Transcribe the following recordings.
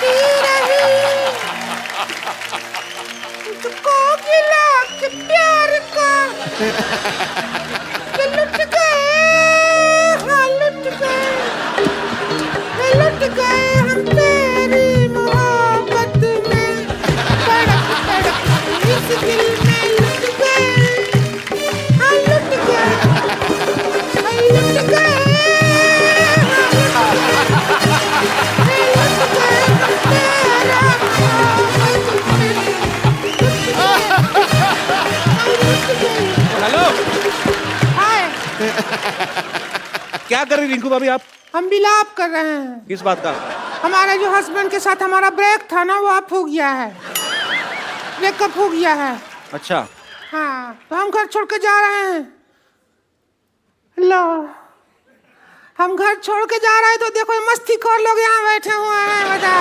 P रही तुझको गिला के प्यार का कि लुट गए हम तेरी मोहब्बत में तड़प तड़प इस दिल में लुट गए हाँ लुट गए हेलो, हाय क्या कर रही रिंकू भाभी आप? हम विलाप कर रहे हैं। किस बात का? हमारे जो हस्बैंड के साथ हमारा ब्रेक था ना वो अब हो गया है, ब्रेकअप हो गया है। अच्छा, हाँ तो हम घर छोड़ के जा रहे हैं। लो हम घर छोड़ के जा रहे हैं तो देखो मस्ती खोर लोग यहाँ बैठे हुए हैं। बता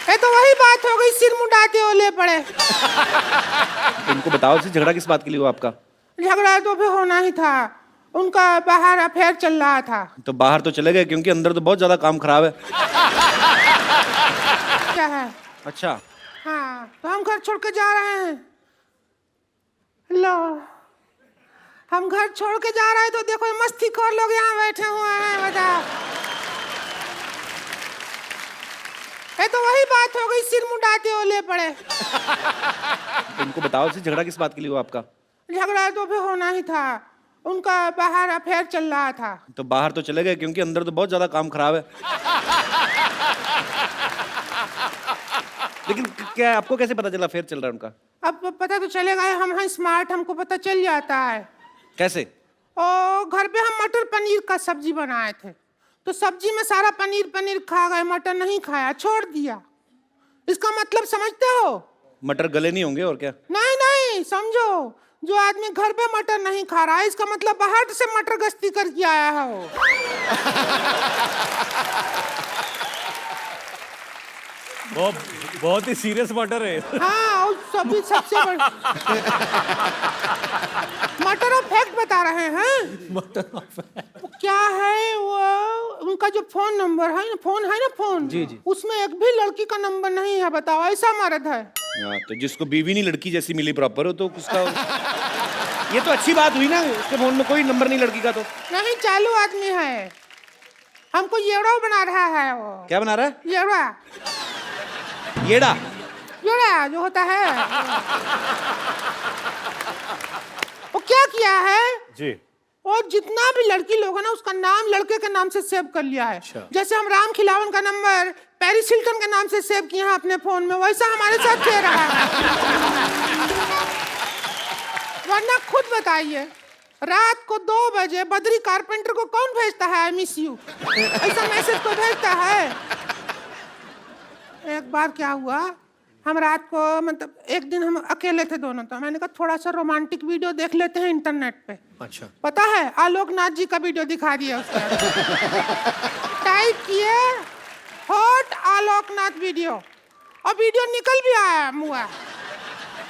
ये तो वही बात हो गई, सिर मुंडाते ओले पड़े। इनको बताओ से झगड़ा किस बात के लिए हुआ आपका? झगड़ा तो फिर होना ही था, उनका बाहर अफेयर चल रहा था। तो बाहर तो चले गए क्योंकि अंदर तो बहुत ज्यादा काम खराब है। क्या है? अच्छा, हाँ तो हम घर छोड़ के जा रहे हैं। लो हम घर छोड़ के जा रहे हैं तो देखो मस्ती खोर लोग यहाँ बैठे हुए हैं। बता ये तो वही बात हो गई, सिर मुंडाते ओले पड़े। इनको बताओ से झगड़ा किस बात के लिए हुआ आपका? झगड़ा तो फिर होना ही था, उनका बाहर अफेयर चल रहा था। तो बाहर तो चले गए क्योंकि अंदर तो बहुत ज्यादा काम खराब है। लेकिन क्या आपको कैसे पता चला अफेयर चल रहा है उनका? अब पता तो चलेगा, हम हैं स्मार्ट, हमको पता चल जाता है। कैसे? और घर पे हम मटर पनीर का सब्जी बनाए थे तो सब्जी में सारा पनीर पनीर खा गए, मटर नहीं खाया, छोड़ दिया। इसका मतलब समझते हो? मटर गले नहीं होंगे और क्या? नहीं नहीं समझो, जो आदमी घर पे मटर नहीं खा रहा है इसका मतलब बाहर से मटर गश्ती करके आया है वो। बहुत ही सीरियस मैटर है। हाँ और सभी सबसे बड़ा मटर ऑफ फैक्ट बता रहे हैं। क्या है वो, उनका जो फोन नंबर है ना, फोन जी जी, उसमें एक भी लड़की का नंबर नहीं है। बताओ ऐसा मर्द है। तो जिसको बीवी नहीं लड़की जैसी मिली प्रॉपर हो तो उसका ये तो अच्छी बात हुई ना, उसके फोन में कोई नंबर नहीं लड़की का। तो नहीं चालू आदमी है, हमको येड़ा बना रहा है वो। क्या बना रहा है? येड़ा येड़ा येड़ा जो होता है वो क्या किया है जी, और जितना भी लड़की लोग है ना उसका नाम लड़के के नाम से सेव कर लिया है। अच्छा। जैसे हम राम खिलावन का नंबर पेरिस हिल्टन के नाम से सेव किए हैं अपने फोन में, वैसा हमारे साथ किया रहा है। वरना खुद बताइए, रात को 2 बजे बद्री कारपेंटर को कौन भेजता है आई मिस यू, ऐसा मैसेज कोई भेजता है? एक बार क्या हुआ, हम रात को मतलब एक दिन हम अकेले थे दोनों, तो मैंने कहा थोड़ा सा रोमांटिक वीडियो देख लेते हैं इंटरनेट पे। अच्छा, पता है आलोकनाथ जी का वीडियो दिखा दिया उसने। टाइप किए हॉट आलोकनाथ वीडियो और वीडियो निकल भी आया मुआ।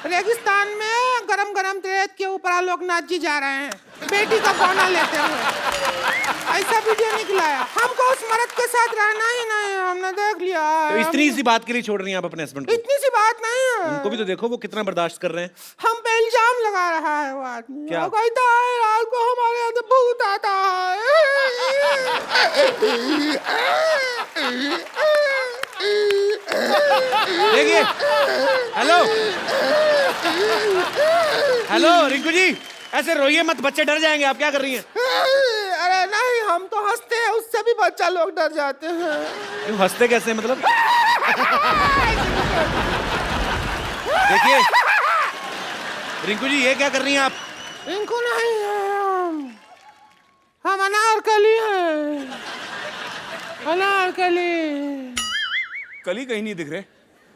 रेगिस्तान में गरम गरम रेत के ऊपर आलोकनाथ जी जा रहे हैं बेटी का गाना लेते हुए, ऐसा वीडियो निकला है। हमको उस मर्द के साथ रहना ही नहीं है, हमने देख लिया। तो इतनी सी बात के लिए छोड़ रही हैं आप अपने हस्बैंड को? इतनी सी बात नहीं है, उनको भी तो देखो वो कितना बर्दाश्त कर रहे हैं। हम पे इल्जाम लगा रहा है वो आदमी। क्या? वो कहता है रात को हमारे अंदर भूत आता है। देखिए, हेलो हेलो रिंकू जी, ऐसे रोइए मत, बच्चे डर जाएंगे। आप क्या कर रही हैं? अरे नहीं, हम तो हंसते हैं, उससे भी बच्चा लोग डर जाते हैं। क्यों हंसते कैसे हैं मतलब? देखिए रिंकू जी, ये क्या कर रही हैं आप? रिंकू नहीं है, हम अनारकली हैं, अनारकली। कली कहीं नहीं दिख रहे,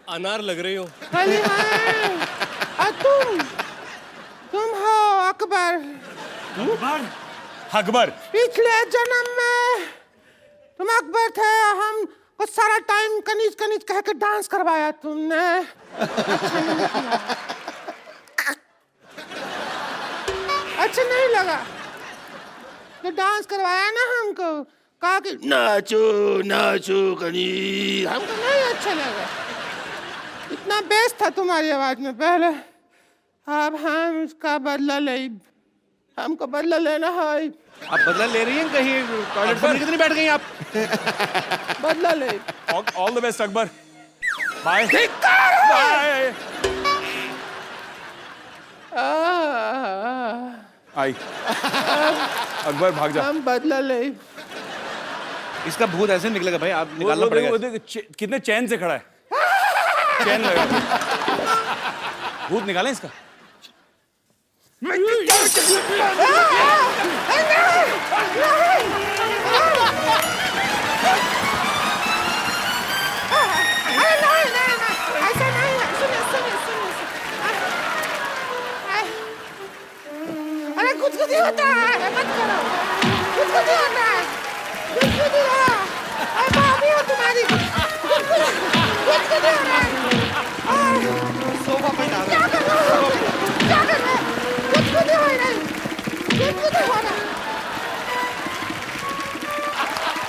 अनार लग रहे हो। कली है और तुम हो अकबर। अकबर? पिछले जन्म में तुम अकबर थे, हम को सारा टाइम कनीज कनीज कह के डांस करवाया तुमने। अच्छा नहीं लगा तो डांस करवाया ना हमको, कहा कि नाचो नाचो कनी, हमको नहीं अच्छा लगा, इतना बेस था तुम्हारी आवाज में पहले। अब हम उसका बदला ले, हमको बदला लेना है। आप बदला ले रही हैं कहीं टॉयलेट पर कितनी बैठ गई आप? बदला ले। All the best Akbar, bye bye. आई अकबर भाग जा। हम बदला ले। इसका भूत ऐसे निकलेगा भाई, आप निकालना पड़ेगा। कितने चैन से खड़ा है, चैन लगा। भूत निकालें इसका। अरे कुछ होता है, मत करो, कुछ होता है, कुछ हो रहा है, अरे भाभी हो तुम्हारी, कुछ हो रहा है, सोफा पे डाल क्या कर रहे हो, क्या कर रहे हो, कुछ हो रहा है, कुछ हो रहा है,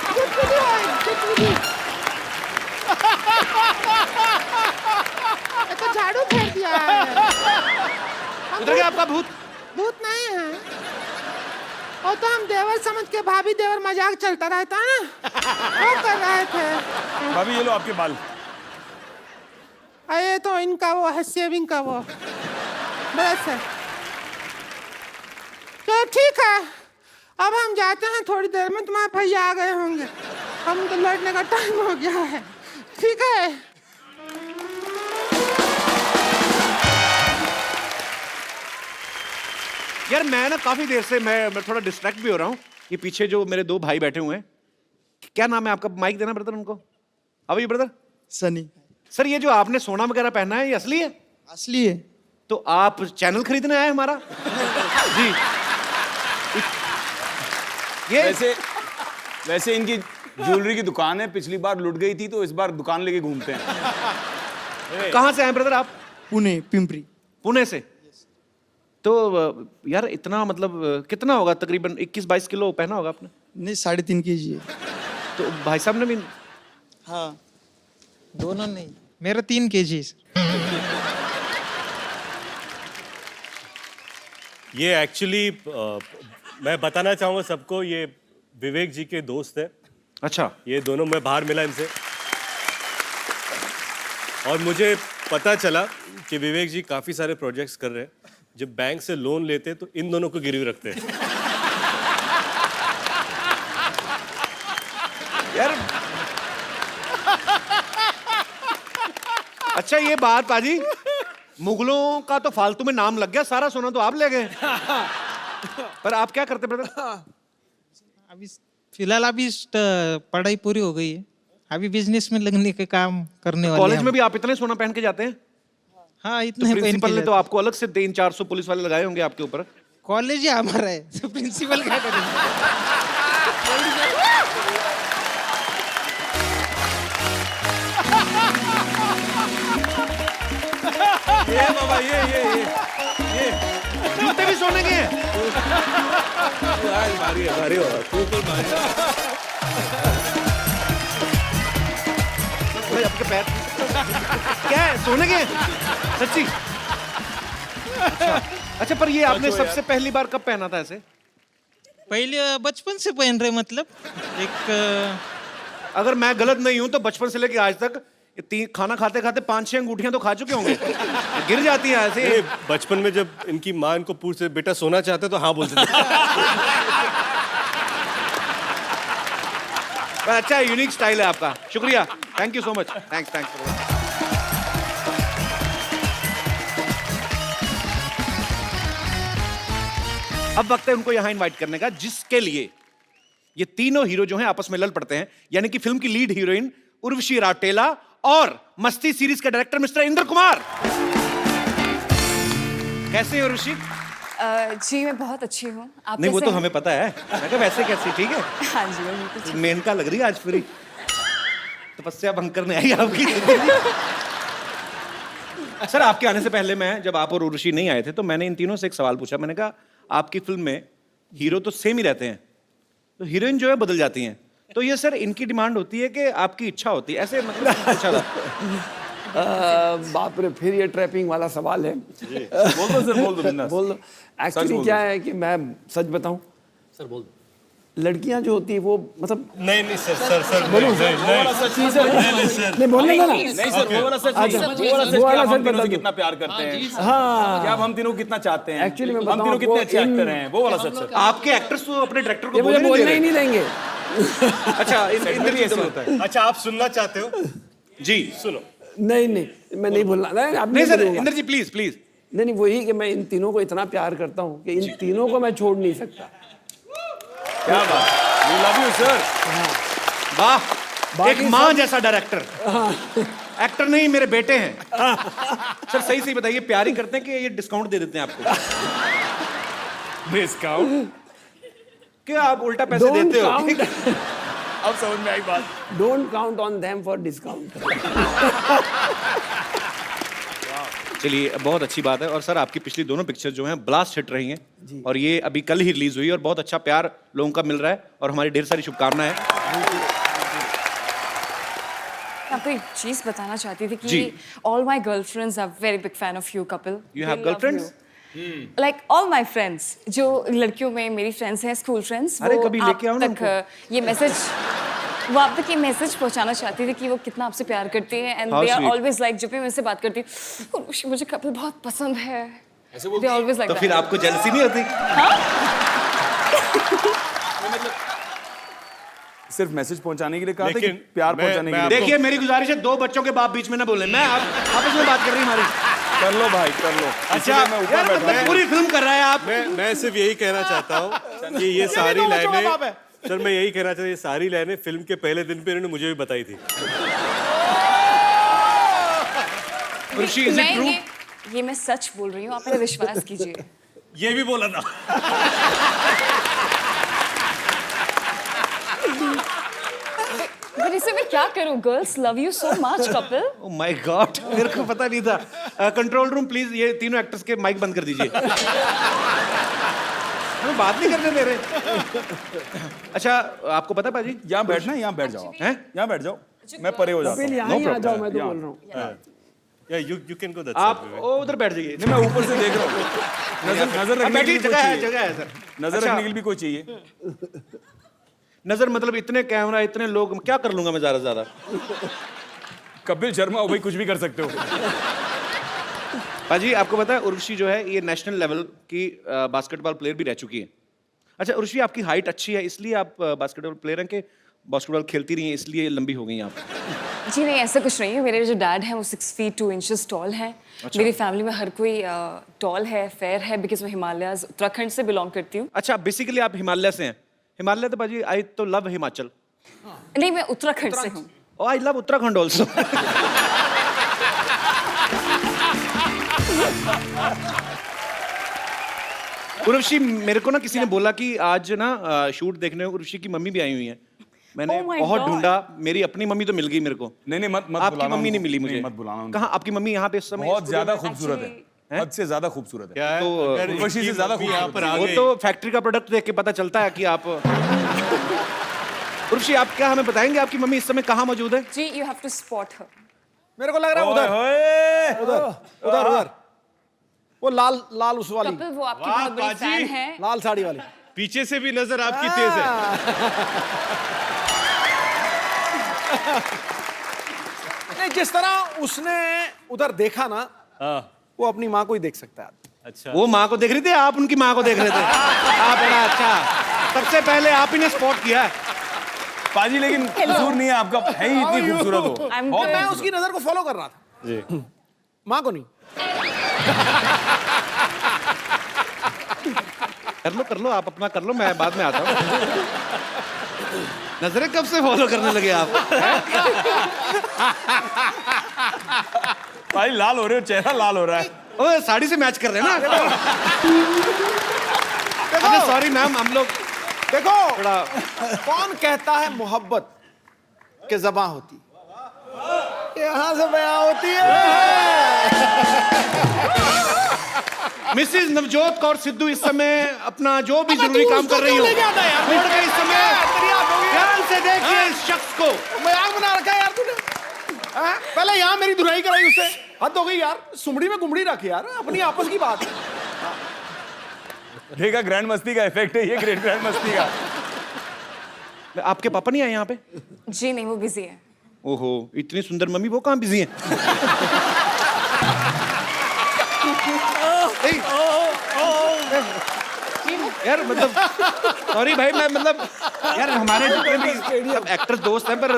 कुछ हो रहा है, कुछ ये तो झाड़ू फेर दिया है। उधर गया आपका भूत। भूत नहीं है, वो तो हम देवर समझ के भाभी देवर मजाक चलता रहता है ना, वो कर रहे थे। भाभी ये लो आपके बाल। अरे तो इनका वो है शेविंग का वो ब्रश है। तो ठीक है, अब हम जाते हैं, थोड़ी देर में तुम्हारे भैया आ गए होंगे, हम तो लौटने का टाइम हो गया है। ठीक है, यार मैं ना काफी देर से मैं थोड़ा डिस्ट्रैक्ट भी हो रहा हूँ। ये पीछे जो मेरे दो भाई बैठे हुए हैं, क्या नाम है आपका? माइक देना ब्रदर उनको। अब ये ब्रदर सनी। सर, ये जो आपने सोना वगैरह पहना है ये असली है? असली है। तो आप चैनल खरीदने आए हमारा? जी। ये वैसे इनकी ज्वेलरी की दुकान है, पिछली बार लुट गई थी तो इस बार दुकान लेके घूमते हैं। कहाँ से आए ब्रदर आप? पुणे, पिंपरी। पुणे से। तो यार इतना मतलब कितना होगा, तकरीबन 21-22 किलो पहना होगा आपने? नहीं, 3.5 kg है। तो भाई साहब ने भी? हाँ, दोनों नहीं, मेरा 3 kg है। ये एक्चुअली मैं बताना चाहूँगा सबको, ये विवेक जी के दोस्त है। अच्छा। ये दोनों, मैं बाहर मिला इनसे और मुझे पता चला कि विवेक जी काफ़ी सारे प्रोजेक्ट्स कर रहे हैं। जब बैंक से लोन लेते हैं तो इन दोनों को गिरवी रखते हैं। यार अच्छा, ये बात पाजी, मुगलों का तो फालतू में नाम लग गया, सारा सोना तो आप ले गए। पर आप क्या करते ब्रदर? अभी फिलहाल पढ़ाई पूरी हो गई है, अभी बिजनेस में लगने के काम करने वाले कॉलेज हैं। में भी आप इतने सोना पहन के जाते हैं? हाँ, तो इतने प्रिंसिपल ने तो आपको अलग से 300-400 पुलिस वाले लगाए होंगे आपके ऊपर। कॉलेज ही हमारा है, तो प्रिंसिपल क्या करेंगे? ये बाबा, ये जूते भी सोने के हैं। भारी हो तू तो भारी। भाई आपके पैर क्या है, सोने के हैं? सच्ची? अच्छा, पर ये आपने सबसे पहली बार कब पहना था ऐसे? पहले बचपन से पहन रहे, मतलब एक अगर मैं गलत नहीं हूं तो बचपन से लेके आज तक खाना खाते खाते 5-6 अंगूठियां तो खा चुके होंगे। गिर जाती हैं ऐसे। ये बचपन में जब इनकी माँ इनको पूछते बेटा सोना चाहते तो हाँ बोलते थे। पर अच्छा, यूनिक स्टाइल है आपका। शुक्रिया, thank you so much. Thanks. अब वक्त है उनको यहां इनवाइट करने का, जिसके लिए ये तीनों हीरो जो हैं आपस में लड़ पड़ते हैं, यानी कि फिल्म की लीड हीरोइन उर्वशी राटेला और मस्ती सीरीज के डायरेक्टर मिस्टर इंद्र कुमार। कैसे हैं उर्वशी? जी मैं बहुत अच्छी हूँ। आप नहीं, वो कैसे तो हैं? हमें पता है। मैं कहा वैसे कैसी? ठीक है। हाँ जी मैं बिल्कुल ठीक। मेनका लग रही है आज फ्री। तपस्या भंग करने आई आपकी। सर, आपके आने से पहले मैं, जब आप और उर्वशी नहीं आए थे, तो मैंने इन तीनों से एक सवाल पूछा। मैंने कहा आपकी फिल्म में हीरो तो सेम ही रहते हैं, तो हीरोइन जो है बदल जाती हैं, तो ये सर इनकी डिमांड होती है कि आपकी इच्छा होती है, ऐसे मतलब अच्छा था। बाप रे, फिर ये ट्रैपिंग वाला सवाल है। बोल दो सर, बोल दो बिंदास। बोल दो। एक्चुअली बोल क्या दो। है कि मैं सच बताऊं सर, बोल दो। लड़कियां जो होती है वो मतलब नहीं सर बोलूं नहीं, सर? नहीं, नहीं सर, नहीं बोलने का ना। नहीं सर, वो वाला सच नहीं। अच्छा, वो वाला सच वो वाला कि सच हम तीनों बता से दो। कितना प्यार करते हैं, हाँ, क्या हम तीनों को कितना चाहते हैं, Actually मैं हम बताऊं तीनों कितने आपको, अच्छे एक्टर हैं, वो वाला सच सर। आपके एक्टर्स तो अपने डायरेक्टर ये को मुझे बोलने बोलने ही नहीं दे नहीं देंगे। रहे। अच्छा इंद्र ऐसे होता है। अच्छा आप सुनना चाहते हो? जी सुनो। नहीं मैं नहीं बोलना। नहीं, अब नहीं सर, बोलूंगा। इंद्र जी प्लीज प्लीज। नहीं वही कि मैं इन तीनों को इतना प्यार करता हूँ कि इन तीनों को मैं छोड़ नहीं सकता। क्या बात, वी लव यू सर। वाह, एक माँ जैसा डायरेक्टर। एक्टर नहीं, मेरे बेटे हैं। सर सही सही बताइए, प्यार ही करते हैं कि ये डिस्काउंट दे देते हैं आपको? डिस्काउंट? क्या आप उल्टा पैसे देते हो? अब समझ में आई बात। Don't count on them for discount. चलिए बहुत अच्छी बात है। और सर आपकी पिछली दोनों पिक्चर जो हैं ब्लास्ट हिट रही हैं और ये अभी कल ही रिलीज हुई और बहुत अच्छा प्यार लोगों का मिल रहा है और हमारी ढेर सारी शुभकामनाएं हैं। मैं आपको एक चीज बताना चाहती थी जी। कि all my girlfriends are very big fan of you Kapil. You have girlfriends? Like all my friends, जो लड़कियों में मेरी फ्रेंड्स हैं, स्कूल फ्रेंड्स, अरे वो कभी आप लेके आओ ना तक ये मैसेज, वो आप तक ये मैसेज पहुंचाना चाहती थी कि वो कितना आपसे प्यार करती हैं and How they are sweet. Always like, जब भी मैं उनसे बात करती हूँ मुझे कपिल बहुत पसंद है, दे ऑलवेज लाइक तो फिर आपको जेलसी नहीं होती? सिर्फ मैसेज पहुंचाने के लिए कहा था कि लेकिन प्यार मैं- पहुंचाने के मैं लिए? देखिए मेरी गुजारिश है, दो बच्चों के बाप बीच में ना बोले। मैं आपस में बात कर रही हमारी। कर लो भाई, कर लो। अच्छा इसीलिए मैं ऊपर यार, बैठा मतलब हूं। पूरी फिल्म कर रहा है आप। मैं सिर्फ यही कहना चाहता हूँ कि ये सारी लाइनें, सर मैं यही कहना चाहता हूँ, ये सारी लाइनें फिल्म के पहले दिन पे इन्होंने मुझे भी बताई थी। ऋषि, is it मैं true? ये मैं सच बोल रही हूँ, आप मेरा विश्वास कीजिए। ये भी बोला था। पर इसे मैं क्या करूँ, girls love you so much Kapil. Oh my God, मेरे को पता नहीं था। कंट्रोल रूम प्लीज ये तीनों एक्टर्स के माइक बंद कर दीजिए। हमें बात नहीं करने दे रहे। अच्छा आपको पता है पाजी, यहाँ बैठना है, यहाँ बैठ जाओ। हैं? यहाँ बैठ जाओ, मैं परे हो जाता कपिल हूँ। यहाँ ही आ जाओ, मैं तो बोल रहा हूँ। यू कैन गो दैट आप उधर बैठ जाइए। नहीं, मैं ऊपर से देख रहा हूँ। नजर अब रखने के बैठिए, लिए कोई जगह है चाहिए। जगह है सर। नजर अच्छा, रखने के लिए भी कोई चाहिए। नजर मतलब इतने कैमरा, इतने लोग, क्या कर लूंगा मैं ज्यादा से ज्यादा? कपिल शर्मा हो भाई, कुछ भी कर सकते हो। पाजी आपको पता है उर्वशी जो है ये नेशनल लेवल की बास्केटबॉल प्लेयर भी रह चुकी है। अच्छा उर्वशी, आपकी हाइट अच्छी है इसलिए आप बास्केटबॉल प्लेयर हैं कि बास्केटबॉल खेलती रही हैं इसलिए लंबी हो गई आप? जी नहीं, ऐसा कुछ नहीं है। मेरे जो डैड हैं वो 6 फीट 2 इंचेस टॉल हैं। मेरी फैमिली में हर कोई टॉल है, फेयर है, बिकॉज मैं हिमालयाज उत्तराखंड से बिलोंग करती हूँ। अच्छा बेसिकली आप हिमालय से हैं? हिमालय तो पाजी आई तो लव हिमाचल। नहीं, मैं उत्तराखंड से हूँ। Oh I love Uttarakhand also. Urvashi, मेरे को ना किसी ने बोला कि आज ना शूट देखने को उर्वशी की मम्मी भी आई हुई है। मैंने Oh my बहुत God. ढूंढा, मेरी अपनी मम्मी तो मिल गई मेरे को। नहीं मत आपकी बुलाना मम्मी नहीं उनको। मिली मुझे। नहीं, मत बुलाना उनको। कहाँ आपकी मम्मी? यहाँ पे इस समय बहुत स्टूडियो ज्यादा में? खूबसूरत है, हद से ज्यादा खूबसूरत है। क्या है? तो, अगर उर्वशी से इनकी ज्यादा मम्मी खूबसूरत यहाँ पर आ वो गई। तो फैक्ट्री का प्रोडक्ट देख के पता चलता है कि आप। उर्वशी आप क्या हमें बताएंगे आपकी मम्मी इस समय कहाँ मौजूद है? जी, यू हैव टू स्पॉट हर। मेरे को लग रहा है उधर उधर उधर वो लाल लाल उस वाली कपिल वो आपकी वाह, बहुत बड़ी बाजी। फैन है। लाल साड़ी वाली। पीछे से भी नजर आपकी तेज है। नहीं, जिस तरह उसने उधर देखा ना, वो अपनी माँ को ही देख सकता है। अच्छा वो माँ को देख रही थी, आप उनकी माँ को देख रहे थे। आप बड़ा अच्छा, सबसे पहले आप ही ने स्पॉट किया है। पाजी लेकिन कसूर नहीं है आपका, है ही इतनी खूबसूरत हो। I'm बहुत good. मैं उसकी नजर को फॉलो कर रहा था, जी। माँ को नहीं। कर लो आप अपना कर लो, मैं बाद में आता हूँ। नजरें कब से फॉलो करने लगे आप? भाई लाल हो रहे हो, चेहरा लाल हो रहा है। ओ साड़ी से मैच कर रहे हैं ना? अच्छा सॉरी मैम, हम लोग देखो थोड़ा कौन कहता है मोहब्बत के ज़बां होती, यहाँ से बयां होती है। मिसेज नवजोत कौर सिद्धू इस समय अपना जो भी जरूरी काम कर रही हो, उनका इस समय ध्यान से देख शख्स को मजाक बना रखा है यार तूने। हाँ? पहले यहाँ मेरी धुलाई कराई उससे, हद हो गई यार। सुमड़ी में गुमड़ी रख यार, अपनी आपस की बात। देखा, ग्रैंड मस्ती का इफेक्ट है ये, ग्रेट ग्रैंड मस्ती का। आपके पापा नहीं आए यहाँ पे? जी नहीं, वो बिजी है। ओहो, इतनी सुंदर मम्मी, वो कहाँ बिजी हैं? यार मतलब सॉरी भाई, मैं मतलब यार हमारे जितने भी सब एक्टर्स दोस्त हैं, पर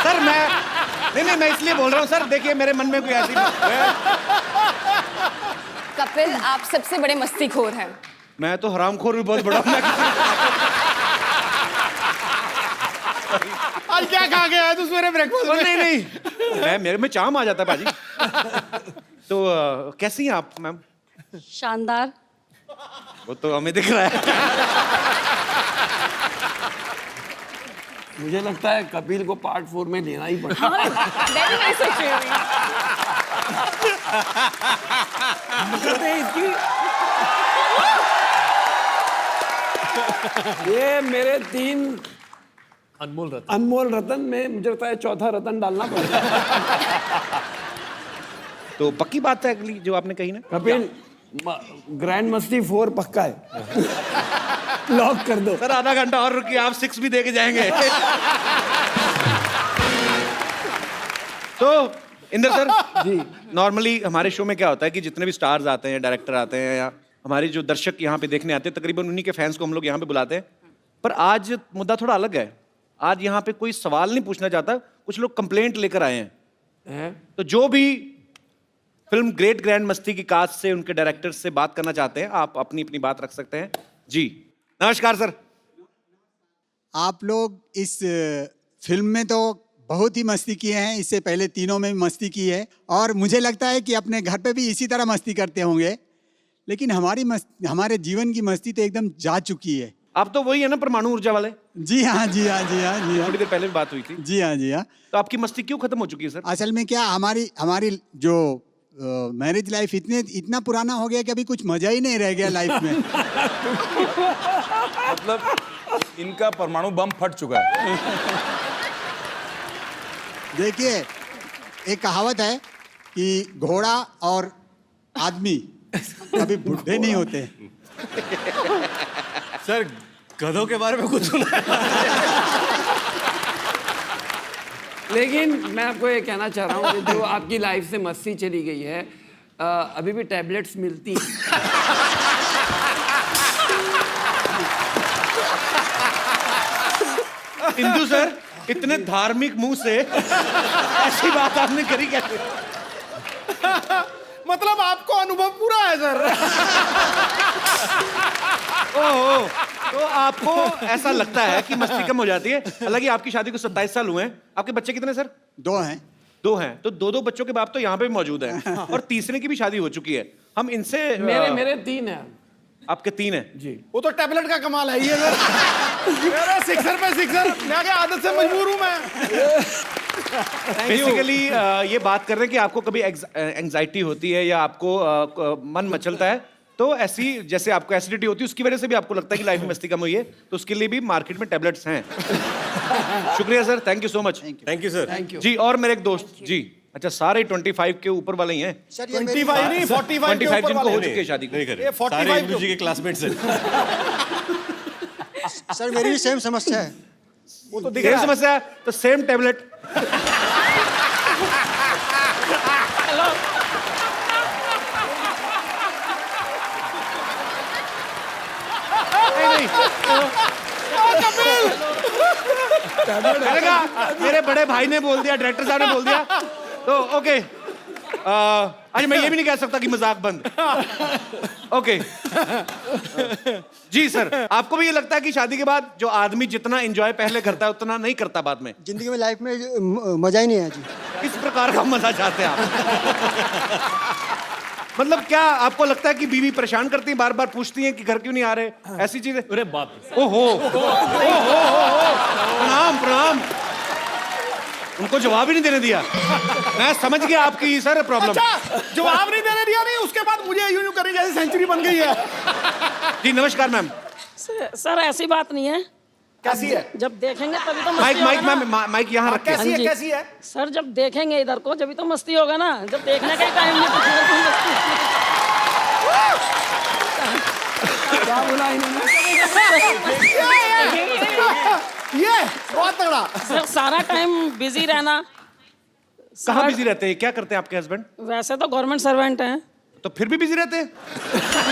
सर मैं इसलिए बोल रहा हूँ सर, देखिए मेरे मन में कोई ऐसी कपिल, आप सबसे बड़े मस्तीखोर हैं। मैं तो हरामखोर भी बहुत बड़ा हूँ। आज क्या खा गया है तू सवेरे ब्रेकफास्ट में? नहीं मेरे में चाम आ जाता है भाजी। तो कैसी हैं आप मैम? शानदार। वो तो हमें दिख रहा है। मुझे लगता है कपिल को पार्ट 4 में लेना ही पड़ेगा। मैं भी नहीं सोच रही हूँ। ये मेरे 3 अनमोल रतन में मुझे लगता है चौथा रतन डालना पड़ेगा। तो पक्की बात है अगली जो आपने कही ना कपिल, ग्रैंड मस्ती 4 पक्का है। लॉक कर दो सर। आधा घंटा और रुकिए, आप 6 भी दे के जाएंगे। तो इंदर सर जी, नॉर्मली हमारे शो में क्या होता है कि जितने भी स्टार्स आते हैं, डायरेक्टर आते हैं, या हमारे जो दर्शक यहाँ पे देखने आते हैं, तकरीबन उन्हीं के फैंस को हम लोग यहाँ पे बुलाते हैं। पर आज मुद्दा थोड़ा अलग है। आज यहाँ पे कोई सवाल नहीं पूछना चाहता, कुछ लोग कंप्लेंट लेकर आए हैं। तो जो भी फिल्म ग्रेट ग्रैंड मस्ती की कास्ट से, उनके डायरेक्टर से बात करना चाहते हैं, आप अपनी अपनी बात रख सकते हैं। जी नमस्कार सर। आप लोग इस फिल्म में तो बहुत ही मस्ती किए हैं, इससे पहले तीनों में भी मस्ती की है, और मुझे लगता है कि अपने घर पे भी इसी तरह मस्ती करते होंगे। लेकिन हमारे जीवन की मस्ती तो एकदम जा चुकी है। आप तो वही है ना, परमाणु ऊर्जा वाले? जी हाँ, जी हाँ, जी हाँ, जी हाँ। थोड़ी देर पहले भी बात हुई थी। जी हाँ, जी हाँ। तो आपकी मस्ती क्यों खत्म हो चुकी है सर? असल में क्या, हमारी जो मैरिज लाइफ इतना पुराना हो गया कि अभी कुछ मजा ही नहीं रह गया लाइफ में। मतलब इनका परमाणु बम फट चुका है। देखिए, एक कहावत है कि घोड़ा और आदमी कभी बुढ़े नहीं होते। सर गधों के बारे में कुछ सुना है? लेकिन मैं आपको ये कहना चाह रहा हूँ कि जो आपकी लाइफ से मस्ती चली गई है, अभी भी टैबलेट्स मिलती हैं। इंदु सर, इतने धार्मिक मुंह से ऐसी बात आपने करी कैसे? मतलब आपको अनुभव पूरा है सर। ओहो, तो आपको ऐसा लगता है कि मस्ती कम हो जाती है। हालांकि आपकी शादी को 27 साल हुए हैं। आपके बच्चे कितने सर? 2 हैं। 2 हैं। तो 2 बच्चों के बाप तो यहाँ पे भी मौजूद हैं, और तीसरे की भी शादी हो चुकी है। हम इनसे मेरे 3 हैं। आपके 3 हैं जी। वो तो टैबलेट का कमाल है ये सर। मेरा सिक्सर पे सिक्सर, मैं क्या आदत से मजबूर हूँ मैं। बेसिकली ये बात कर रहे हैं कि आपको कभी एंजाइटी होती है या आपको मन मचलता है, तो ऐसी जैसे आपको एसिडिटी होती है, उसकी वजह से भी आपको लगता है कि लाइफ में मस्ती कम हुई है, तो उसके लिए भी मार्केट में टैबलेट्स हैं। शुक्रिया sir, thank you so much. Thank you sir. Thank you. जी, और मेरे एक दोस्त जी, अच्छा सारे 25 के ऊपर वाले ही हैं। 25 नहीं, 45 के ऊपर जिनको हो वाले चुकी है शादी नहीं ये करे, 45 सारे इंदु जी के क्लासमेट्स हैं। सर मेरी भी सेम समस्या है। वो तो दिख सेम रहा है। समस्या है, तो सेम टैबलेट। नहीं चलेगा, मेरे बड़े भाई ने बोल दिया, डायरेक्टर साहब ने बोल दिया, तो ओके। आज मैं ये भी नहीं कह सकता कि मजाक बंद। ओके। जी सर, आपको भी ये लगता है कि शादी के बाद जो आदमी जितना एंजॉय पहले करता है उतना नहीं करता बाद में? जिंदगी में, लाइफ में मजा ही नहीं है जी। किस प्रकार का मजा चाहते हैं आप? मतलब क्या आपको लगता है कि बीवी परेशान करती है, बार बार पूछती है कि घर क्यों नहीं आ रहे, ऐसी चीजें? अरे बाप रे। ओहो, प्रणाम प्रणाम। उनको जवाब ही नहीं देने दिया। मैं समझ गया आपकी सर प्रॉब्लम। अच्छा, जवाब नहीं देने दिया, नहीं उसके बाद मुझे यूं करी जैसे सेंचुरी बन गई है। जी नमस्कार मैम। सर ऐसी बात नहीं है। कैसी है? जब देखेंगे तभी तो माइक मस्ती माइक होगा ना। माइक यहाँ रखें। कैसी है? जी। कैसी है? सर जब देखेंगे इधर को जब तो मस्ती होगा ना, जब देखने का ही टाइम नहीं तो फिर कोई मस्ती। क्या बोला इन्होंने? ये बहुत तगड़ा। सर सारा टाइम बिजी रहना। कहाँ बिजी रहते हैं? क्या करते हैं आपके हस्बैंड? वैसे तो गवर्नमेंट सर्वेंट हैं। तो फिर भी बिजी रहते हैं?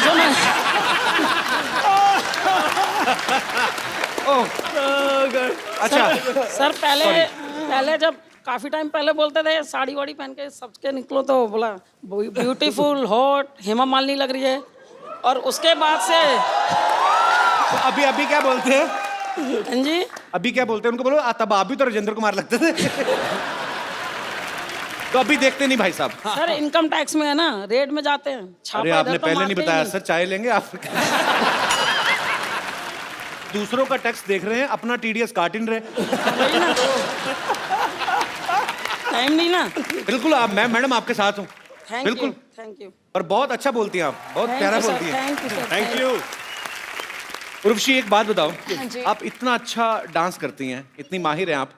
जो मैं अच्छा, सर पहले जब काफी टाइम पहले बोलते थे साड़ी वाड़ी पहन के सबके निकलो तो बोला ब्यूटीफुल हॉट हेमा मालिनी लग रही है, और उसके बाद से तो अभी क्या बोलते हैं? हाँ जी अभी क्या बोलते हैं? उनको बोलो तब आप भी तो राजेंद्र कुमार लगते थे। तो अभी देखते नहीं भाई साहब? सर इनकम टैक्स में है ना, रेड में जाते हैं। छापा अरे इधर आपने तो पहले मारते नहीं ही बताया सर, चाय लेंगे आप? दूसरों का टैक्स देख रहे हैं, अपना टीडीएस काट नहीं रहे। वही ना, टाइम नहीं ना। बिल्कुल, आप मैं मैडम आपके साथ हूँ। बिल्कुल, थैंक यू और बहुत अच्छा बोलती हैं आप, बहुत प्यारा बोलती हैं। Thank you sir. Thank you. Urvashi एक बात बताओ, हाँ जी। आप इतना अच्छा डांस करती हैं, इतनी माहिर हैं आप,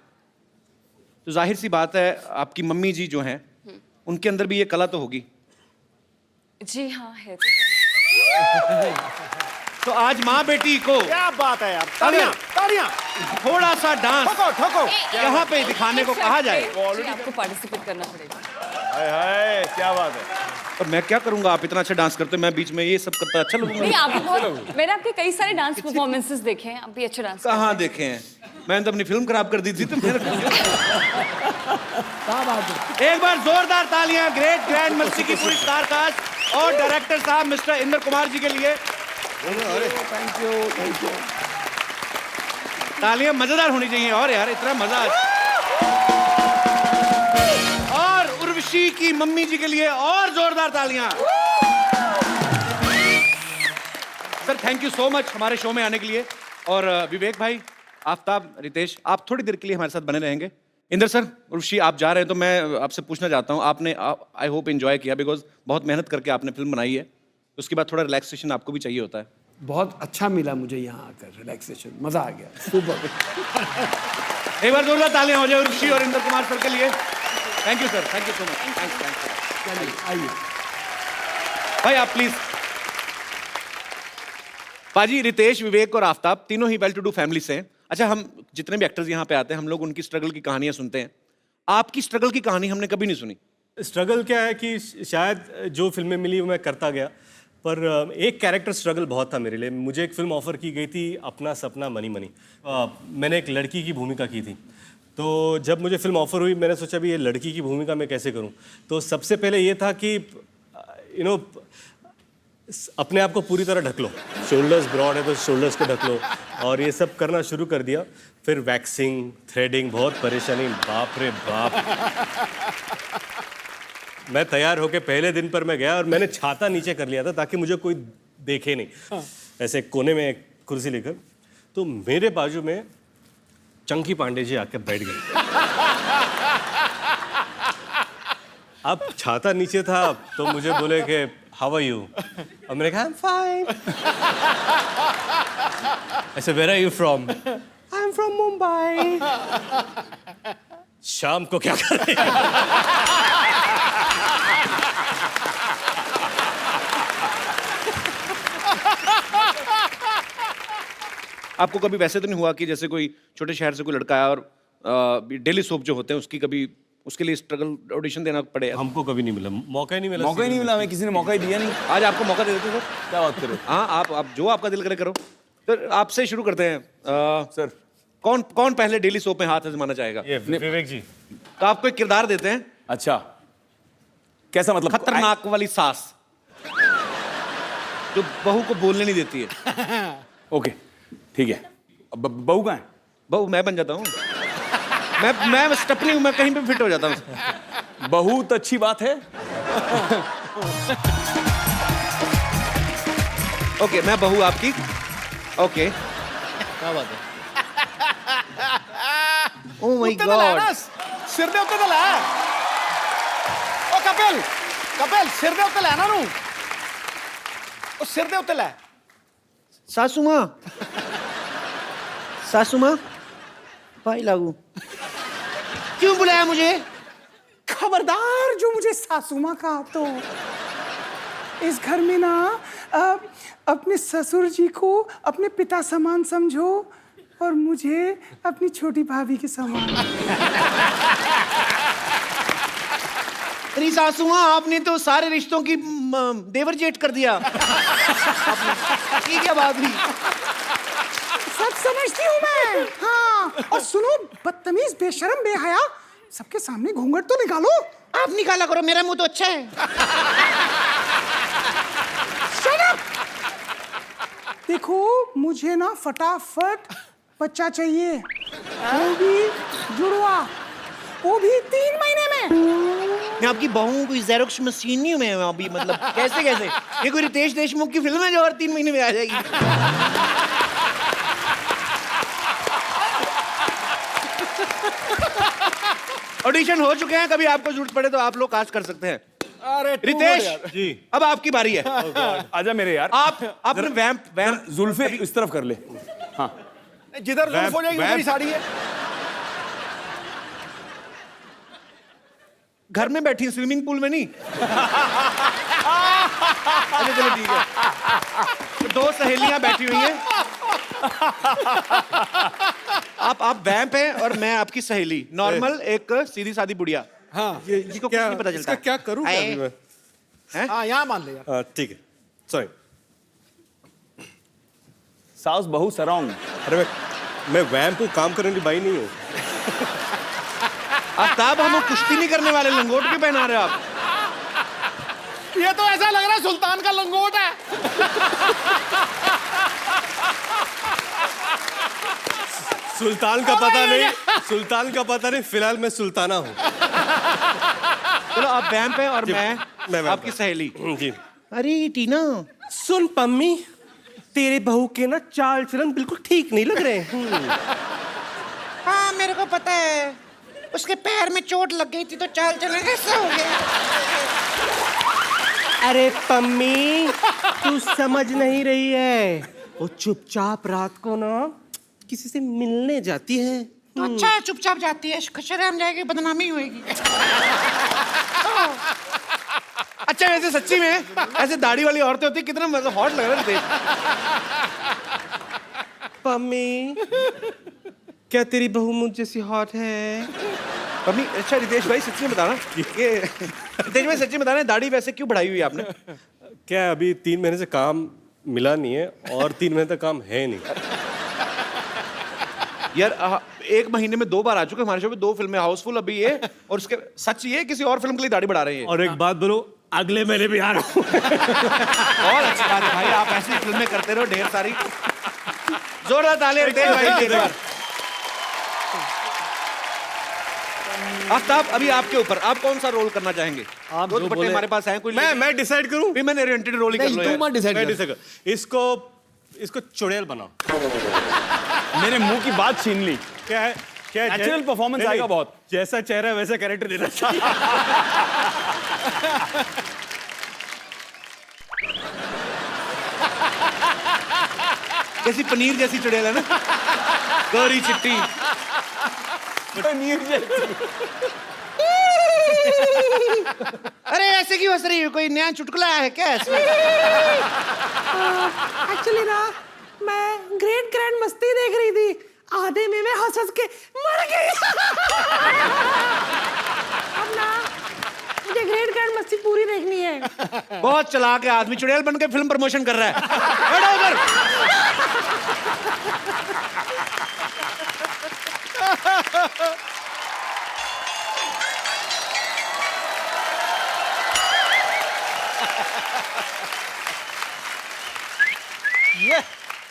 तो जाहिर सी बात है आपकी मम्मी जी जो हैं उनके अंदर भी ये कला तो होगी। जी हाँ है। तो आज माँ बेटी को क्या बात है यार, तालियां तालियां। थोड़ा सा डांस ठोको ठोको। यहाँ पे दिखाने को कहा जाए। जी, आपको पार्टिसिपेट करना पड़ेगा। हाय हाय, क्या बात है। और मैं क्या करूंगा, आप इतना अच्छा डांस करते हो, मैं बीच में ये सब करता अच्छा नहीं, लगूंगा? आप बहुत, मैंने आपके कई सारे डांस परफॉर्मेंसेस देखे हैं, आप भी अच्छे डांस कहाँ देखे हैं? मैंने तो अपनी फिल्म खराब कर दी थी। तो मेरे एक बार जोरदार तालियां ग्रेट ग्रैंड मस्ती की पूरी स्टार कास्ट और डायरेक्टर साहब मिस्टर इंद्र कुमार जी के लिए। Thank you. तालियां मजेदार होनी चाहिए और यार इतना मजा। और उर्वशी की मम्मी जी के लिए और जोरदार तालियां। Sir thank you so much हमारे शो में आने के लिए। और विवेक भाई, आफ्ताब, रितेश, आप थोड़ी देर के लिए हमारे साथ बने रहेंगे। इंदर सर, उर्वशी आप जा रहे हैं तो मैं आपसे पूछना चाहता हूं, आपने आई होप एंजॉय किया, बिकॉज बहुत मेहनत करके आपने फिल्म बनाई है, उसके बाद थोड़ा रिलैक्सेशन आपको भी चाहिए होता है। बहुत अच्छा मिला मुझे यहाँ आकर, रिलैक्सेशन, मजा आ गया। सुपर। एक बार जोरदार तालियां हो जाए उर्वशी और इंदर कुमार सर के लिए। Thank you sir, thank you so much. Thanks. आइए भाई आप प्लीज। बाजी, रितेश, विवेक और आफ्ताब तीनों ही वेल टू डू फैमिली से हैं। अच्छा, हम जितने भी एक्टर्स यहाँ पे आते हैं हम लोग उनकी स्ट्रगल की कहानियां सुनते हैं, आपकी स्ट्रगल की कहानी हमने कभी नहीं सुनी। स्ट्रगल क्या है कि शायद जो फिल्में मिली वो मैं करता गया, पर एक कैरेक्टर स्ट्रगल बहुत था मेरे लिए। मुझे एक फिल्म ऑफर की गई थी, अपना सपना मनी मनी। मैंने एक लड़की की भूमिका की थी, तो जब मुझे फिल्म ऑफर हुई मैंने सोचा भी ये लड़की की भूमिका मैं कैसे करूं। तो सबसे पहले ये था कि अपने आप को पूरी तरह ढक लो, शोल्डर्स ब्रॉड है तो शोल्डर्स को ढक लो, और ये सब करना शुरू कर दिया। फिर वैक्सिंग, थ्रेडिंग, बहुत परेशानी, बाप रे बाप। मैं तैयार होके पहले दिन पर मैं गया और मैंने छाता नीचे कर लिया था ताकि मुझे कोई देखे नहीं, ऐसे कोने में एक कुर्सी लेकर। तो मेरे बाजू में चंकी पांडे जी आके बैठ गए। अब छाता नीचे था तो मुझे बोले कि हाउ आर यू, और मैंने कहा आई एम फाइन। ऐसे where are you from, I am from Mumbai. शाम को क्या कर रहे हैं? आपको कभी वैसे तो नहीं हुआ कि जैसे कोई छोटे शहर से कोई लड़का आया और डेली सोप जो होते हैं उसकी कभी उसके लिए स्ट्रगल ऑडिशन देना पड़े? हमको कभी नहीं मिला, मौका ही नहीं मिला। मौका ही नहीं मिला, हमें किसी ने मौका ही दिया नहीं। आज आपको मौका दे देते सर। क्या बात करो। हाँ, आप जो आपका दिल करे करो। तो आपसे शुरू करते हैं। सर कौन पहले डेली सोप में हाथ आजमाना चाहेगा? ये विवेक जी। तो आपको एक किरदार देते हैं। अच्छा, कैसा मतलब? खतरनाक वाली सास जो बहू को बोलने नहीं देती है। ओके ठीक है। अब बहू कहाँ है? बहू मैं बन जाता हूँ। मैं स्टपनी हूँ, मैं कहीं पे फिट हो जाता हूँ। बहुत अच्छी बात है। ओके, मैं बहू आपकी। ओके, क्या बात है? ओह माय गॉड, सिर दे उत्ते तो लै। ओ कपिल, कपिल सिर दे उत्ते लै ना नू। ओ सिर दे उत्ते लै। सासू माँ, सासू माँ, भाई लागू, क्यों बुलाया मुझे? खबरदार जो मुझे सासू माँ कहा तो। इस घर में ना अपने ससुर जी को अपने पिता समान समझो और मुझे अपनी छोटी भाभी के समान। अरे सासू माँ, आपने तो सारे रिश्तों की डेवरजेट कर दिया। ये क्या बात हुई? सब समझती हूँ मैं। हाँ, और सुनो, बदतमीज, बेशरम, बेहया, सबके सामने घूंघट तो निकालो। आप निकाला करो, मेरा मुंह तो अच्छा है। Shut up! देखो, मुझे ना फटाफट बच्चा चाहिए, वो भी जुड़वा, वो भी 3 महीने में। मैं आपकी बहू कोई ज़ेरोक्स मशीन नहीं हूँ मैं अभी, मतलब कैसे कैसे? ये कोई रितेश देशमुख की फिल्म है जो और 3 महीने में आ जाएगी? ऑडिशन हो चुके हैं, कभी आपको जरूरत पड़े तो आप लोग कास्ट कर सकते हैं। अरे रितेश जी, अब आपकी बारी है। आजा मेरे यार। आप अपने वैम्प जुल्फे इस तरफ कर ले। हाँ, जिधर जुल्फ हो जाएगी उधर ही साड़ी है। घर में बैठी, स्विमिंग पूल में नहीं। अरे चलो ठीक है। तो 2 सहेलियां बैठी हुई हैं। आप वैम्प हैं और मैं आपकी सहेली, नॉर्मल एक सीधी सादी बुढ़िया। हाँ, जिसको कुछ नहीं पता चलता। इसका क्या करूँ आए। अभी मैं? हाँ, यहाँ मान ले यार। ठीक है, सॉरी। साउस बहु सराउंड। अरे मैं वैम्प को काम करने की बाई नहीं हूँ। आफ्ताब, हम कुश्ती नहीं करने वाले, लंगोट क्यों पहना रहे हो आप? ये तो ऐसा लग रहा है सुल्तान का लंगोट है। सुल्तान का पता नहीं, सुल्तान का पता नहीं, फिलहाल मैं सुल्ताना हूँ। चलो आप वैम्प हैं और मैं वैम्प आपकी सहेली। जी। अरे टीना, सुन पम्मी, तेरे बहू के ना चाल चलन बिल्कुल ठीक नहीं लग रहे। हाँ, मेरे को पता है, उसके पैर में चोट लग गई थी तो चाल चलन कैसे हो गया। अरे पम्मी, तू समझ नहीं रही है, वो चुपचाप रात को ना किसी से मिलने जाती है। तो अच्छा है, चुपचाप जाती है, शर्म जाएगी, बदनामी होएगी। अच्छा वैसे सच्ची में ऐसे दाढ़ी वाली औरतें होती, कितना मतलब हॉट लग रहा है। पम्मी, क्या तेरी बहू मुझ जैसी हॉट है? मम्मी, अच्छा रितेश भाई सच्ची में बताना, ये रितेश भाई सच्ची में बताना, दाढ़ी वैसे क्यों बढ़ाई हुई है आपने? क्या अभी 3 महीने से काम मिला नहीं है और 3 महीने तक काम है नहीं। यार 1 महीने में 2 बार आ चुके हमारे शो पे, 2 फिल्में, हाउसफुल अभी ये, और उसके सच ये किसी और फिल्म के लिए दाढ़ी बढ़ा रहे हैं। और एक बात बोलो, अगले महीने भी आ रहा हूँ। और अच्छी बात है भाई, आप ऐसी फिल्में करते रहो ढेर सारी। जोरदार ताली रितेश भाई के लिए। आफ्ताब, अभी आपके ऊपर, आप कौन सा रोल करना चाहेंगे? आप दो जो दुपट्टे बोले- हमारे पास हैं, कोई मैं डिसाइड करूं? विमेन ओरिएंटेड रोल ही कर लो नहीं, यार। तू मत डिसाइड मैं कर। डिसाइड कर। इसको चुड़ैल बनाओ। मेरे मुंह की बात छीन ली। क्या है? क्या है? Natural performance नहीं, आएगा नहीं, बहुत। जैसा चेहरा वैसा कैरेक्टर देना चाहिए। जैसी पनीर जैसी चुड़ैल है ना, गौरी चिट्टी। अरे ऐसे क्यों हंस रही हो? कोई नया चुटकुला है क्या इसमें? एक्चुअली ना, मैं ग्रेट ग्रैंड मस्ती देख रही थी, आधे में मैं हंस हंस के मर गई। अब ना मुझे ग्रेट ग्रैंड मस्ती पूरी देखनी है। बहुत चालाक है आदमी, चुड़ैल बन के फिल्म प्रमोशन कर रहा है। बैठो उधर।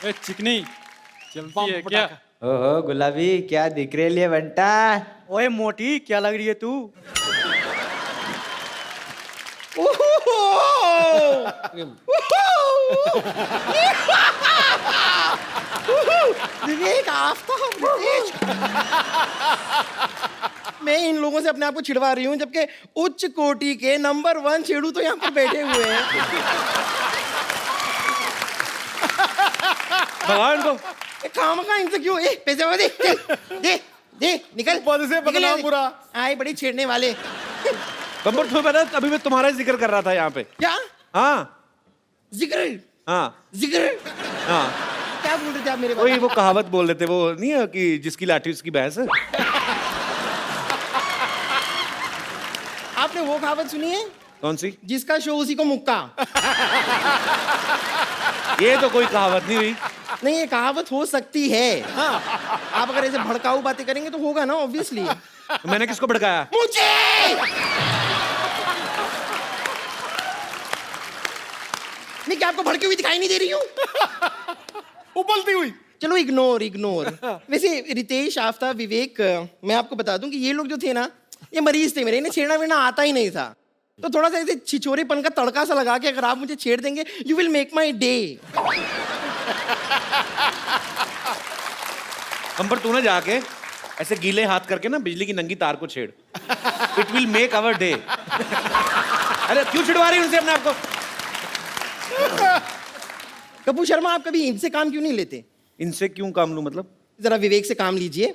ए, चिकनी चलती है क्या? ओहो गुलाबी, क्या दिख रही है बंटा? ओए मोटी, क्या लग रही है तू? विवेक, आफ्ताब, विवेक। मैं इन लोगों से अपने आप को छिड़वा रही हूँ, जबकि उच्च कोटि के नंबर 1 छेड़ू तो यहाँ पर बैठे हुए हैं। भगवान को काम का इनसे क्यों पैसे वाले दे चल, दे निकल पद से बदनाम पूरा। आए बड़ी छेड़ने वाले। बम्पर तुम्हें पता है, अभी मैं तुम्हारा ही जिक्र कर रहा था यहाँ पे। क्या हाँ जिक्र हाँ हाँ, क्या बोल रहे थे आप मेरे वही वो कहावत बोल रहे थे, वो नहीं है कि जिसकी लाठी उसकी भैंस है। आपने वो कहावत सुनी है? कौन सी? जिसका शो उसी को मुक्का। ये तो कोई कहावत नहीं हुई। नहीं, ये कहावत हो सकती है। हाँ। आप अगर ऐसे भड़काऊ बातें करेंगे तो होगा ना, ऑब्वियसली। तो मैंने किसको भड़काया? मुझे। मैं क्या आपको भड़की हुई दिखाई नहीं दे रही हूँ? उबलती हुई। चलो इग्नोर। वैसे रितेश, आफ्ताब, विवेक, मैं आपको बता दूं कि ये लोग जो थे ना, ये मरीज थे मेरे, इन्हें छेड़ना वेड़ना आता ही नहीं था। तो थोड़ा सा ऐसे छिछोरेपन का तड़का सा लगा के अगर आप मुझे छेड़ देंगे, you will make my day. Bumper तू ना जाके ऐसे गीले हाथ करके ना बिजली की नंगी तार को छेड़। It will make our day. अरे क्यों छिड़वा रही उनसे अपने आप को? कपूर शर्मा, आप कभी इनसे काम क्यों नहीं लेते? इनसे क्यों काम लूं मतलब? जरा विवेक से काम लीजिए।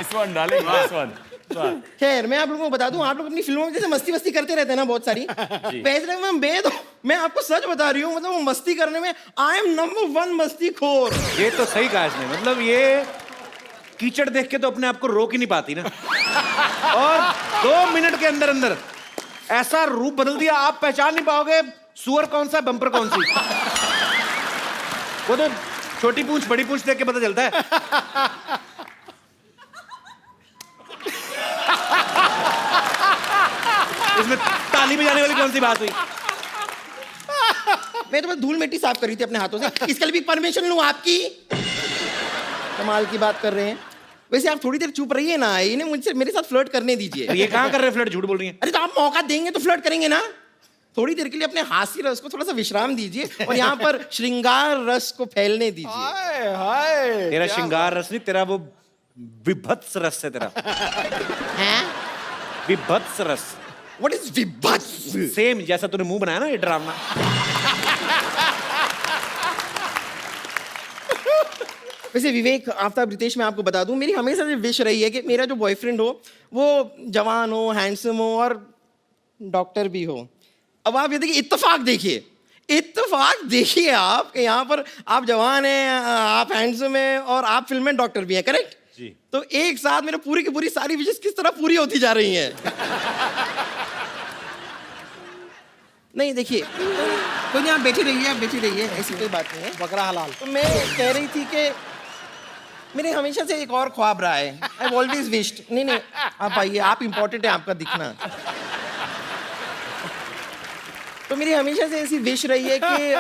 इस वन डालेंगे, इस वन। खैर, मैं आप लोगों को बता दूं, आप लोग अपनी फिल्मों में जैसे मस्ती करते रहते हैं ना बहुत सारी, वैसे मैं आपको सच बता रही हूँ, मतलब वो मस्ती करने में आई एम नंबर 1 मस्तीखोर। ये तो सही कहा इसने, मतलब ये कीचड़ देख के तो अपने आप को रोक ही नहीं पाती ना। और 2 मिनट के अंदर अंदर ऐसा रूप बदल दिया, आप पहचान नहीं पाओगे सुअर कौन सा, बम्पर कौन सी। वो तो छोटी पूंछ बड़ी पूंछ देख के पता चलता है। इसमें ताली बजाने वाली कौन सी बात हुई? मैं तो बस धूल मिट्टी साफ करी थी अपने हाथों से, इसके लिए भी परमिशन लूं आपकी? कमाल की बात कर रहे हैं। वैसे आप थोड़ी देर चुप रहिए ना, इन्हें मुझसे मेरे साथ फ्लर्ट करने दीजिए। ये कहाँ कर रहे हैं फ्लर्ट? झूठ बोल रही है। अरे तो आप मौका देंगे तो फ्लर्ट करेंगे ना। थोड़ी देर के लिए अपने हास्य रस को थोड़ा सा विश्राम दीजिए और यहाँ पर श्रृंगार रस को फैलने दीजिए। हाय हाय, तेरा श्रृंगार रस नहीं, तेरा वो विभत्स रस है तेरा। हैं? विभत्स रस। What is विभत्स? सेम जैसा तूने मुंह बनाया ना ये ड्रामा। वैसे विवेक, आफ्ताब, रितेश, मैं आपको बता दूं, मेरी हमेशा से विश रही है कि मेरा जो बॉयफ्रेंड हो वो जवान हो, हैंडसम हो और डॉक्टर भी हो। अब आप ये देखिए, इत्तेफाक देखिए आप कि यहाँ पर आप जवान हैं, आप हैंडसम हैं और आप फिल्म में डॉक्टर भी हैं, करेक्ट? जी। तो एक साथ मेरे पूरी की पूरी सारी विशेष किस तरह पूरी होती जा रही हैं। नहीं देखिए, कोई नहीं, आप बैठी रहिए, ऐसी कोई बात नहीं है। बकरा हलाल। तो मैं कह रही थी कि मेरे हमेशा से एक और ख्वाब रहा है। I've always wished। नहीं, आप आइए, आप इम्पोर्टेंट है, आपका दिखना। तो मेरी हमेशा से ऐसी विश रही है कि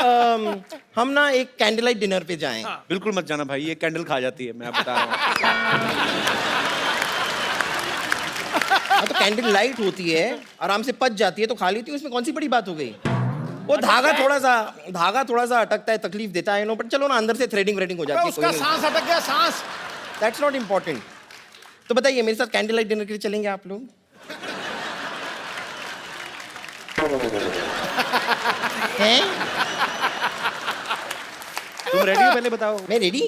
हम ना एक कैंडल लाइट डिनर पे जाएं। बिल्कुल मत जाना भाई, ये कैंडल खा जाती है, मैं आप बता रहा हूँ। तो कैंडल लाइट होती है, आराम से पच जाती है तो खा लेती हूँ, उसमें कौन सी बड़ी बात हो गई? वो धागा थोड़ा सा अटकता है, तकलीफ देता है, नो, बट चलो ना, अंदर से थ्रेडिंग हो जाती है। उसका सांस अटक गया, सांस। That's not important. तो बताइए, मेरे साथ कैंडल लाइट डिनर के लिए चलेंगे आप लोग? हैं? तुम रेडी हो पहले बताओ। मैं रेडी?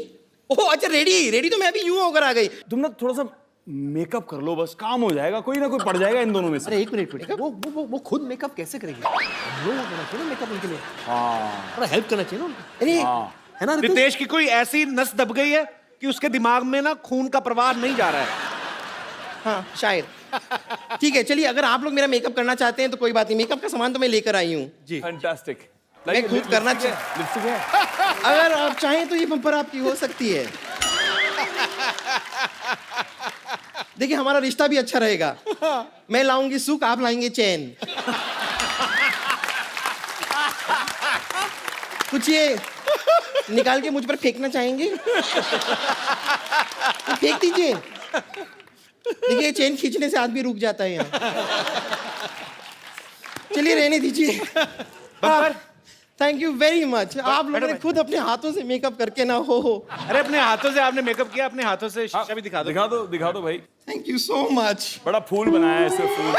ओह अच्छा, रेडी तो मैं अभी यूं होकर आ गई। तुम ना थोड़ा सा मेकअप कर लो, बस काम हो जाएगा, कोई ना कोई पड़ जाएगा इन दोनों में से। अरे एक मिनट, वो खुद मेकअप कैसे करेगी? हम लोग करना चाहिए मेकअप उनके लिए। हाँ, थोड़ा हेल्प करना चाहिए ना उनको। अरे है ना रितेश की कोई ऐसी नस दब गई है कि उसके दिमाग में ना खून का प्रवाह नहीं जा रहा है। हाँ शायद। ठीक है, चलिए, अगर आप लोग मेरा मेकअप करना चाहते हैं तो कोई बात नहीं, मेकअप का सामान तो मैं लेकर आई हूँ। जी, फैंटास्टिक। मैं खुद करना लिपस्टिक है। अगर आप चाहें तो ये बम्पर आपकी हो सकती है। देखिए, हमारा रिश्ता भी अच्छा रहेगा। मैं लाऊंगी सुख, आप लाएंगे चैन। कुछ ये निकाल के मुझ पर फेंकना चाहेंगे? तो फेंक दीजिए। देखिए, चेन खींचने से आदमी रुक जाता है यहाँ। चलिए, रहने दीजिए। Thank you very much. आप लोगों ने खुद अपने हाथों से मेकअप करके ना हो। अरे अपने हाथों से आपने मेकअप किया, अपने हाथों से शीशा भी दिखा दो। दिखा दो भाई। Thank you so much. बड़ा फूल बनाया है ऐसे फूल।